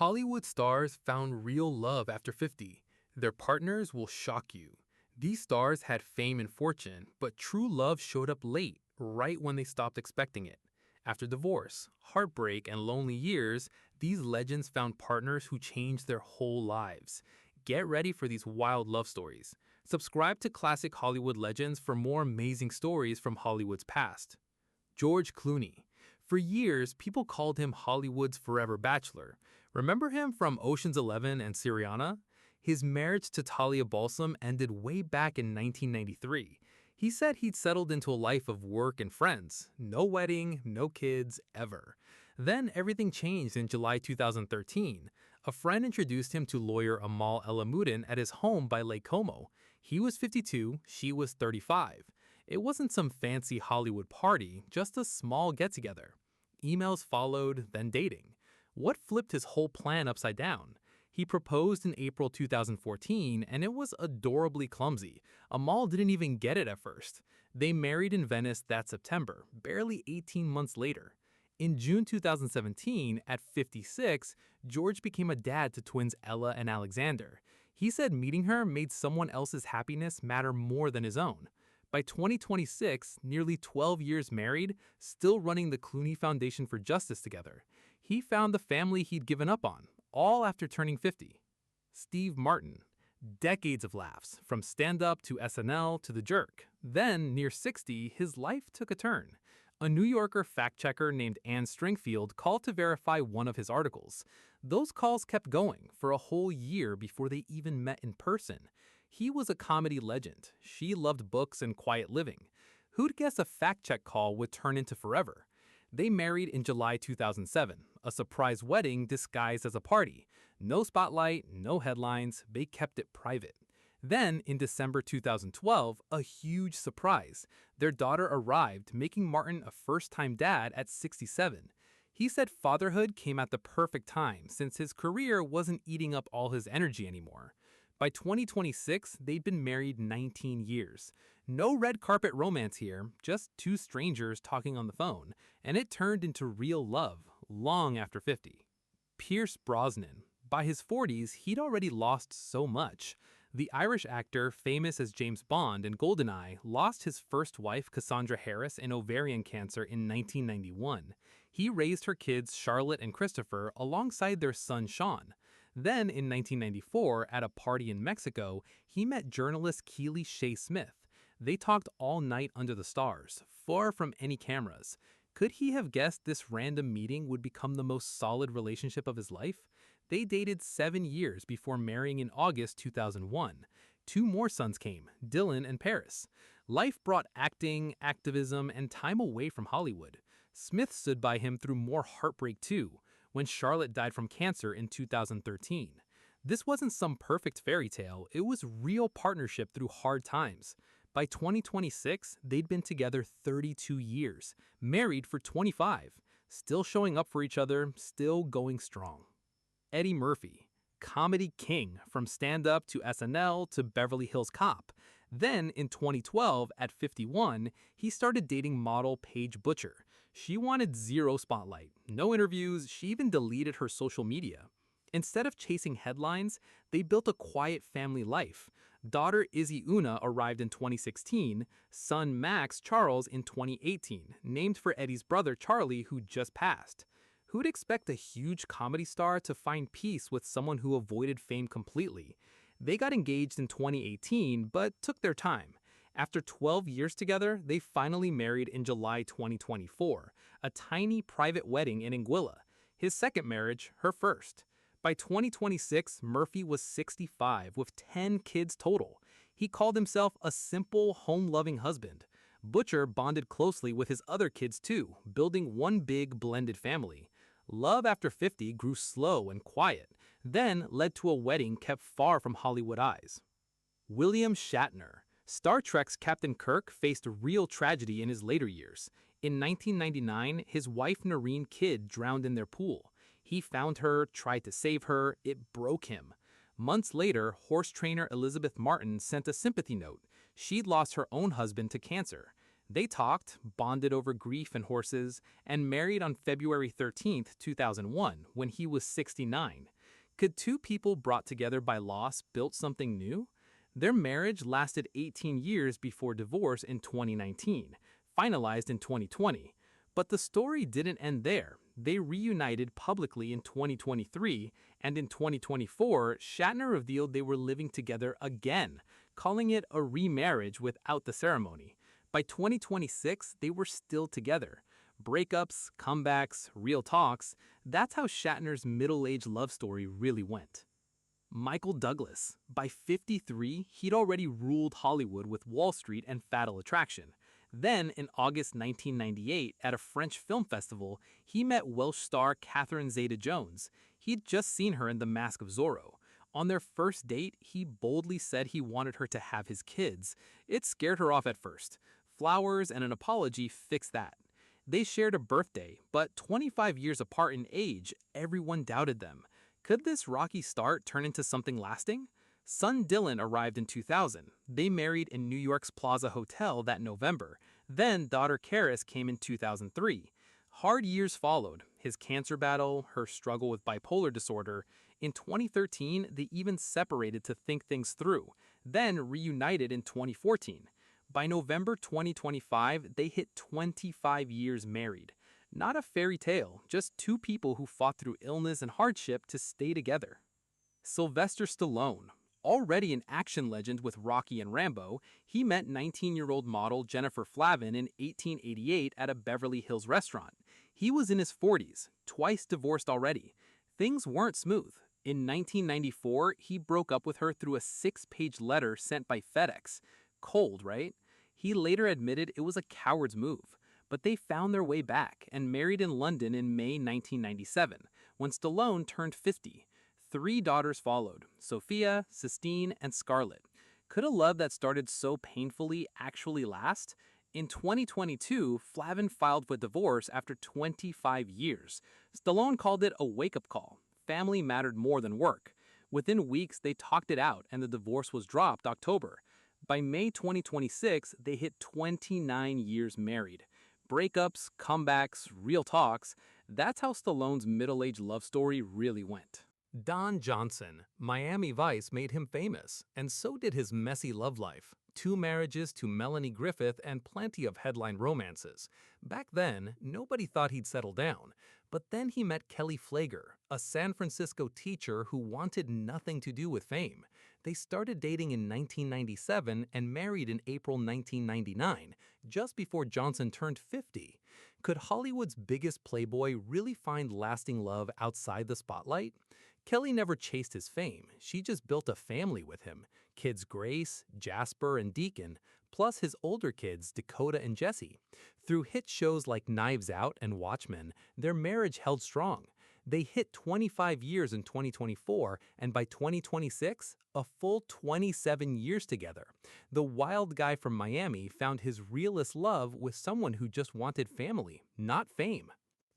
Hollywood stars found real love after 50. Their partners will shock you. These stars had fame and fortune, but true love showed up late, right when they stopped expecting it. After divorce, heartbreak, and lonely years, these legends found partners who changed their whole lives. Get ready for these wild love stories. Subscribe to Classic Hollywood Legends for more amazing stories from Hollywood's past. George Clooney. For years, people called him Hollywood's forever bachelor. Remember him from Ocean's 11 and Syriana? His marriage to Talia Balsam ended way back in 1993. He said he'd settled into a life of work and friends. No wedding, no kids, ever. Then everything changed in July 2013. A friend introduced him to lawyer Amal Elamuddin at his home by Lake Como. He was 52, she was 35. It wasn't some fancy Hollywood party, just a small get-together. Emails followed, then dating. What flipped his whole plan upside down? He proposed in April 2014, and it was adorably clumsy. Amal didn't even get it at first. They married in Venice that September, barely 18 months later. In June 2017, at 56, George became a dad to twins Ella and Alexander. He said meeting her made someone else's happiness matter more than his own. By 2026, nearly 12 years married, still running the Clooney Foundation for Justice together. He found the family he'd given up on, all after turning 50. Steve Martin. Decades of laughs, from stand-up to SNL to The Jerk. Then, near 60, his life took a turn. A New Yorker fact-checker named Anne Stringfield called to verify one of his articles. Those calls kept going for a whole year before they even met in person. He was a comedy legend. She loved books and quiet living. Who'd guess a fact-check call would turn into forever? They married in July 2007, a surprise wedding disguised as a party. No spotlight, no headlines, they kept it private. Then, in December 2012, a huge surprise. Their daughter arrived, making Martin a first-time dad at 67. He said fatherhood came at the perfect time since his career wasn't eating up all his energy anymore. By 2026, they'd been married 19 years. No red carpet romance here, just two strangers talking on the phone, and it turned into real love, long after 50. Pierce Brosnan. By his 40s, he'd already lost so much. The Irish actor, famous as James Bond in GoldenEye, lost his first wife, Cassandra Harris, in ovarian cancer in 1991. He raised her kids, Charlotte and Christopher, alongside their son, Sean. Then, in 1994, at a party in Mexico, he met journalist Keely Shea Smith. They talked all night under the stars, far from any cameras. Could he have guessed this random meeting would become the most solid relationship of his life? They dated 7 years before marrying in August 2001. Two more sons came, Dylan and Paris. Life brought acting, activism, and time away from Hollywood. Smith stood by him through more heartbreak too, when Charlotte died from cancer in 2013. This wasn't some perfect fairy tale, it was real partnership through hard times. By 2026, they'd been together 32 years, married for 25, still showing up for each other, still going strong. Eddie Murphy. Comedy king, from stand-up to SNL to Beverly Hills Cop. Then, in 2012, at 51, he started dating model Paige Butcher. She wanted zero spotlight, no interviews, she even deleted her social media. Instead of chasing headlines, they built a quiet family life. Daughter Izzy Una arrived in 2016, son Max Charles in 2018, named for Eddie's brother Charlie, who just passed. Who'd expect a huge comedy star to find peace with someone who avoided fame completely? They got engaged in 2018, but took their time. After 12 years together, they finally married in July 2024, a tiny private wedding in Anguilla. His second marriage, her first. By 2026, Murphy was 65 with 10 kids total. He called himself a simple, home-loving husband. Butcher bonded closely with his other kids too, building one big blended family. Love after 50 grew slow and quiet, then led to a wedding kept far from Hollywood eyes. William Shatner. Star Trek's Captain Kirk faced real tragedy in his later years. In 1999, his wife Noreen Kidd drowned in their pool. He found her, tried to save her, it broke him. Months later, horse trainer Elizabeth Martin sent a sympathy note. She'd lost her own husband to cancer. They talked, bonded over grief and horses, and married on February 13th, 2001, when he was 69. Could two people brought together by loss build something new? Their marriage lasted 18 years before divorce in 2019, finalized in 2020. But the story didn't end there. They reunited publicly in 2023, and in 2024, Shatner revealed they were living together again, calling it a remarriage without the ceremony. By 2026, they were still together. Breakups, comebacks, real talks, that's how Shatner's middle-aged love story really went. Michael Douglas. By 53, he'd already ruled Hollywood with Wall Street and Fatal Attraction. Then, in August 1998, at a French film festival, he met Welsh star Catherine Zeta-Jones. He'd just seen her in The Mask of Zorro. On their first date, he boldly said he wanted her to have his kids. It scared her off at first. Flowers and an apology fixed that. They shared a birthday, but 25 years apart in age, everyone doubted them. Could this rocky start turn into something lasting? Son Dylan arrived in 2000. They married in New York's Plaza Hotel that November. Then daughter Karis came in 2003. Hard years followed, his cancer battle, her struggle with bipolar disorder. In 2013, they even separated to think things through, then reunited in 2014. By November 2025, they hit 25 years married. Not a fairy tale, just two people who fought through illness and hardship to stay together. Sylvester Stallone. Already an action legend with Rocky and Rambo, he met 19-year-old model Jennifer Flavin in 1888 at a Beverly Hills restaurant. He was in his 40s, twice divorced already. Things weren't smooth. In 1994, he broke up with her through a 6-page letter sent by FedEx. Cold, right? He later admitted it was a coward's move. But they found their way back and married in London in May 1997, when Stallone turned 50. 3 daughters followed, Sophia, Sistine, and Scarlett. Could a love that started so painfully actually last? In 2022, Flavin filed for divorce after 25 years. Stallone called it a wake-up call. Family mattered more than work. Within weeks, they talked it out and the divorce was dropped October. By May 2026, they hit 29 years married. Breakups, comebacks, real talks, that's how Stallone's middle-aged love story really went. Don Johnson. Miami Vice made him famous, and so did his messy love life. 2 marriages to Melanie Griffith and plenty of headline romances. Back then, nobody thought he'd settle down. But then he met Kelly Flager, a San Francisco teacher who wanted nothing to do with fame. They started dating in 1997 and married in April 1999, just before Johnson turned 50. Could Hollywood's biggest playboy really find lasting love outside the spotlight? Kelly never chased his fame, she just built a family with him. Kids Grace, Jasper, and Deacon, plus his older kids Dakota and Jesse. Through hit shows like Knives Out and Watchmen, their marriage held strong. They hit 25 years in 2024, and by 2026, a full 27 years together. The wild guy from Miami found his realest love with someone who just wanted family, not fame.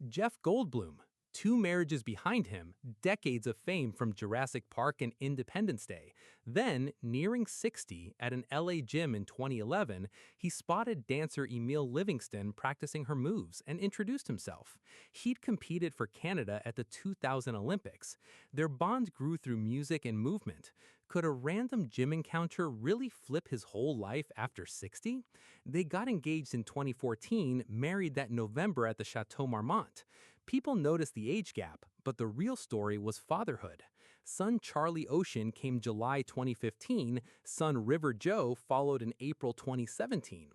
Jeff Goldblum. 2 marriages behind him, decades of fame from Jurassic Park and Independence Day. Then, nearing 60, at an LA gym in 2011, he spotted dancer Emile Livingston practicing her moves and introduced himself. He'd competed for Canada at the 2000 Olympics. Their bond grew through music and movement. Could a random gym encounter really flip his whole life after 60? They got engaged in 2014, married that November at the Chateau Marmont. People noticed the age gap, but the real story was fatherhood. Son Charlie Ocean came July 2015, son River Joe followed in April 2017.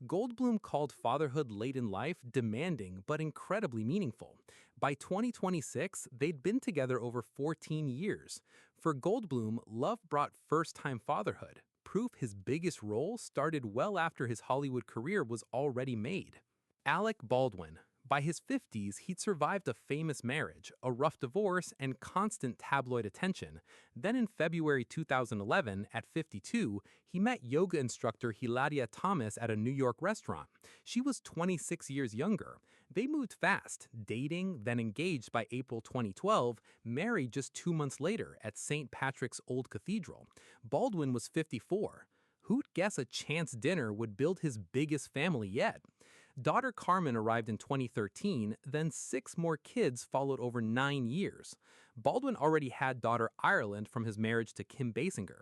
Goldblum called fatherhood late in life demanding but incredibly meaningful. By 2026, they'd been together over 14 years. For Goldblum, love brought first-time fatherhood, proof his biggest role started well after his Hollywood career was already made. Alec Baldwin. By his 50s, he'd survived a famous marriage, a rough divorce, and constant tabloid attention. Then in February 2011, at 52, he met yoga instructor Hilaria Thomas at a New York restaurant. She was 26 years younger. They moved fast, dating, then engaged by April 2012, married just 2 months later at St. Patrick's Old Cathedral. Baldwin was 54. Who'd guess a chance dinner would build his biggest family yet? Daughter Carmen arrived in 2013, then 6 more kids followed over 9 years. Baldwin already had daughter Ireland from his marriage to Kim Basinger.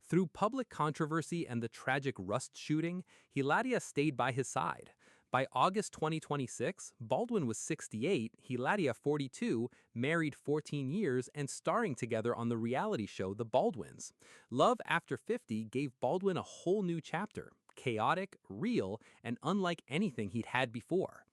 Through public controversy and the tragic Rust shooting, Hilaria stayed by his side. By August 2026, Baldwin was 68, Hilaria 42, married 14 years, and starring together on the reality show The Baldwins. Love After 50 gave Baldwin a whole new chapter, chaotic, real, and unlike anything he'd had before.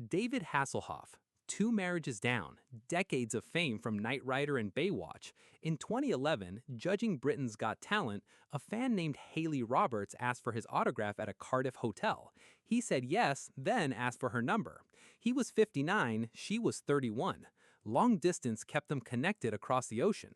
David Hasselhoff, 2 marriages down, decades of fame from Knight Rider and Baywatch. In 2011, judging Britain's Got Talent, a fan named Haley Roberts asked for his autograph at a Cardiff hotel. He said yes, then asked for her number. He was 59, she was 31. Long distance kept them connected across the ocean.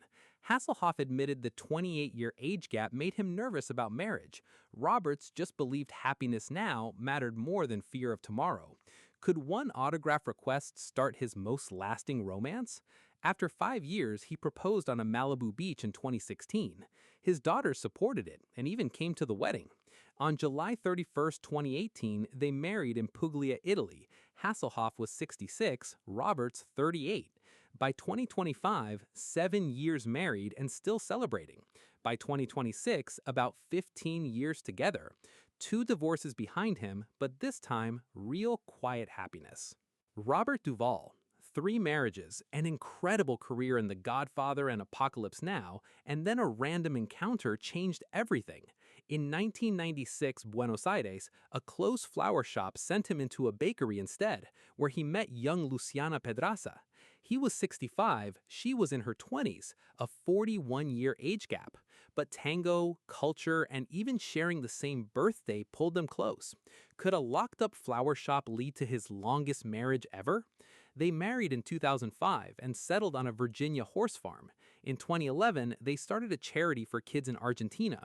Hasselhoff admitted the 28-year age gap made him nervous about marriage. Roberts just believed happiness now mattered more than fear of tomorrow. Could one autograph request start his most lasting romance? After 5 years, he proposed on a Malibu beach in 2016. His daughters supported it and even came to the wedding. On July 31, 2018, they married in Puglia, Italy. Hasselhoff was 66, Roberts 38. By 2025, 7 years married and still celebrating. By 2026, about 15 years together. 2 divorces behind him, but this time, real quiet happiness. Robert Duvall. 3 marriages, an incredible career in The Godfather and Apocalypse Now, and then a random encounter changed everything. In 1996 Buenos Aires, a closed flower shop sent him into a bakery instead, where he met young Luciana Pedraza. He was 65, she was in her 20s, a 41-year age gap. But tango, culture, and even sharing the same birthday pulled them close. Could a locked-up flower shop lead to his longest marriage ever? They married in 2005 and settled on a Virginia horse farm. In 2011, they started a charity for kids in Argentina.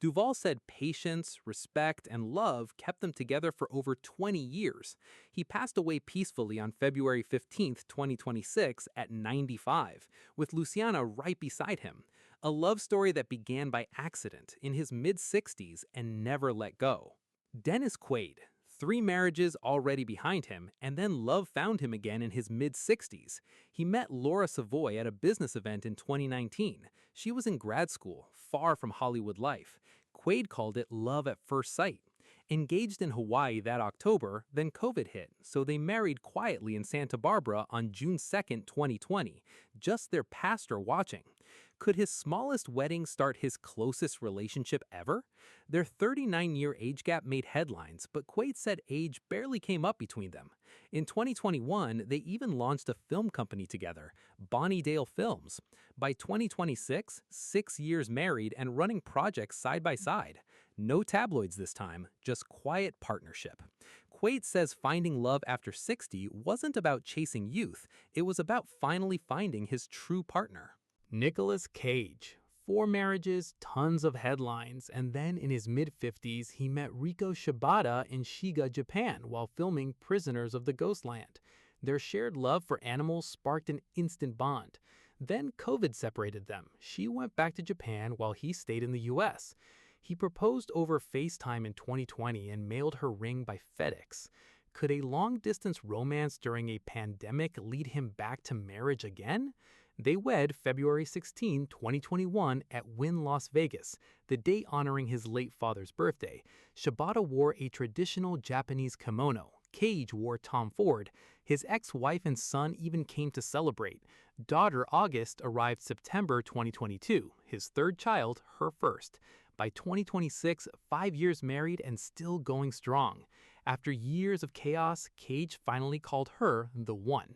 Duvall said patience, respect, and love kept them together for over 20 years. He passed away peacefully on February 15, 2026, at 95, with Luciana right beside him. A love story that began by accident in his mid-60s and never let go. Dennis Quaid. 3 marriages already behind him, and then love found him again in his mid-60s. He met Laura Savoy at a business event in 2019. She was in grad school, far from Hollywood life. Quaid called it love at first sight. Engaged in Hawaii that October, then COVID hit, so they married quietly in Santa Barbara on June 2, 2020, just their pastor watching. Could his smallest wedding start his closest relationship ever? Their 39-year age gap made headlines, but Quaid said age barely came up between them. In 2021, they even launched a film company together, Bonnie Dale Films. By 2026, 6 years married and running projects side by side. No tabloids this time, just quiet partnership. Quaid says finding love after 60 wasn't about chasing youth, it was about finally finding his true partner. Nicolas Cage. 4 marriages, tons of headlines, and then in his mid-50s, he met Riko Shibata in Shiga, Japan, while filming Prisoners of the Ghostland. Their shared love for animals sparked an instant bond. Then COVID separated them. She went back to Japan while he stayed in the US. He proposed over FaceTime in 2020 and mailed her ring by FedEx. Could a long-distance romance during a pandemic lead him back to marriage again? They wed February 16, 2021 at Wynn Las Vegas, the date honoring his late father's birthday. Shibata wore a traditional Japanese kimono. Cage wore Tom Ford. His ex-wife and son even came to celebrate. Daughter August arrived September 2022, his 3rd child, her first. By 2026, 5 years married and still going strong. After years of chaos, Cage finally called her the one.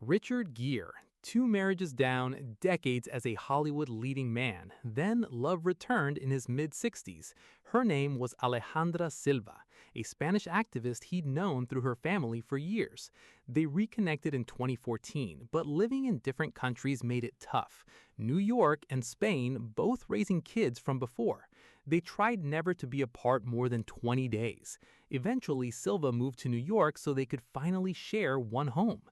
Richard Gere. 2 marriages down, decades as a Hollywood leading man. Then love returned in his mid-60s. Her name was Alejandra Silva, a Spanish activist he'd known through her family for years. They reconnected in 2014, but living in different countries made it tough. New York and Spain both raising kids from before. They tried never to be apart more than 20 days. Eventually, Silva moved to New York so they could finally share one home.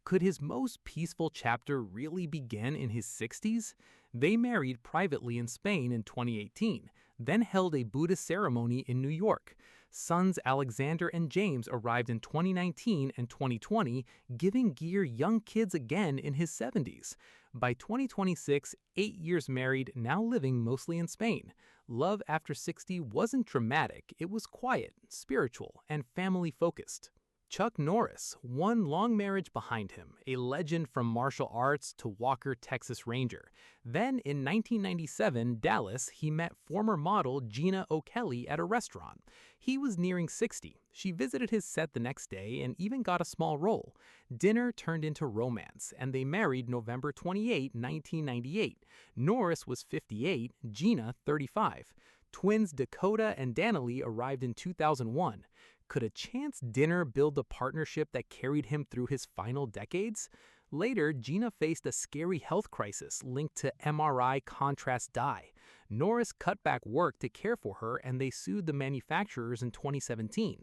Could his most peaceful chapter really begin in his 60s? They married privately in Spain in 2018. then held a Buddhist ceremony in New York. Sons Alexander and James arrived in 2019 and 2020, giving Gere young kids again in his 70s. By 2026, 8 years married, now living mostly in Spain. Love After 60 wasn't dramatic, it was quiet, spiritual, and family-focused. Chuck Norris, one long marriage behind him, a legend from martial arts to Walker, Texas Ranger. Then, in 1997, Dallas, he met former model Gina O'Kelly at a restaurant. He was nearing 60. She visited his set the next day and even got a small role. Dinner turned into romance, and they married November 28, 1998. Norris was 58, Gina 35. Twins Dakota and Danilee arrived in 2001. Could a chance dinner build a partnership that carried him through his final decades? Later, Gina faced a scary health crisis linked to MRI contrast dye. Norris cut back work to care for her, and they sued the manufacturers in 2017.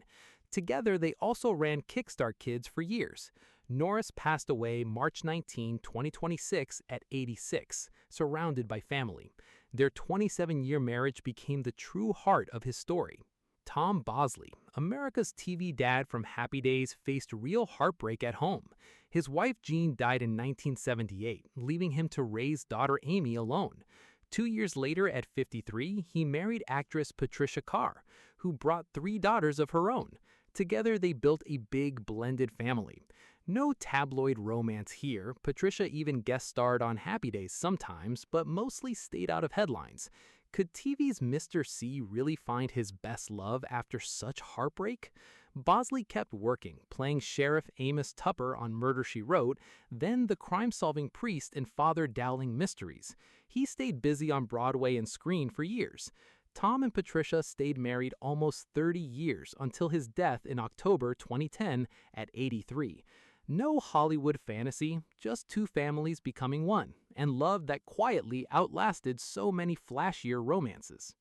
Together, they also ran Kickstart Kids for years. Norris passed away March 19, 2026 at 86, surrounded by family. Their 27-year marriage became the true heart of his story. Tom Bosley, America's TV dad from Happy Days, faced real heartbreak at home. His wife Jean died in 1978, leaving him to raise daughter Amy alone. 2 years later, at 53, he married actress Patricia Carr, who brought 3 daughters of her own. Together, they built a big, blended family. No tabloid romance here. Patricia even guest starred on Happy Days sometimes, but mostly stayed out of headlines. Could TV's Mr. C really find his best love after such heartbreak? Bosley kept working, playing Sheriff Amos Tupper on Murder, She Wrote, then the crime-solving priest in Father Dowling Mysteries. He stayed busy on Broadway and screen for years. Tom and Patricia stayed married almost 30 years until his death in October 2010 at 83. No Hollywood fantasy, just 2 families becoming one, and love that quietly outlasted so many flashier romances.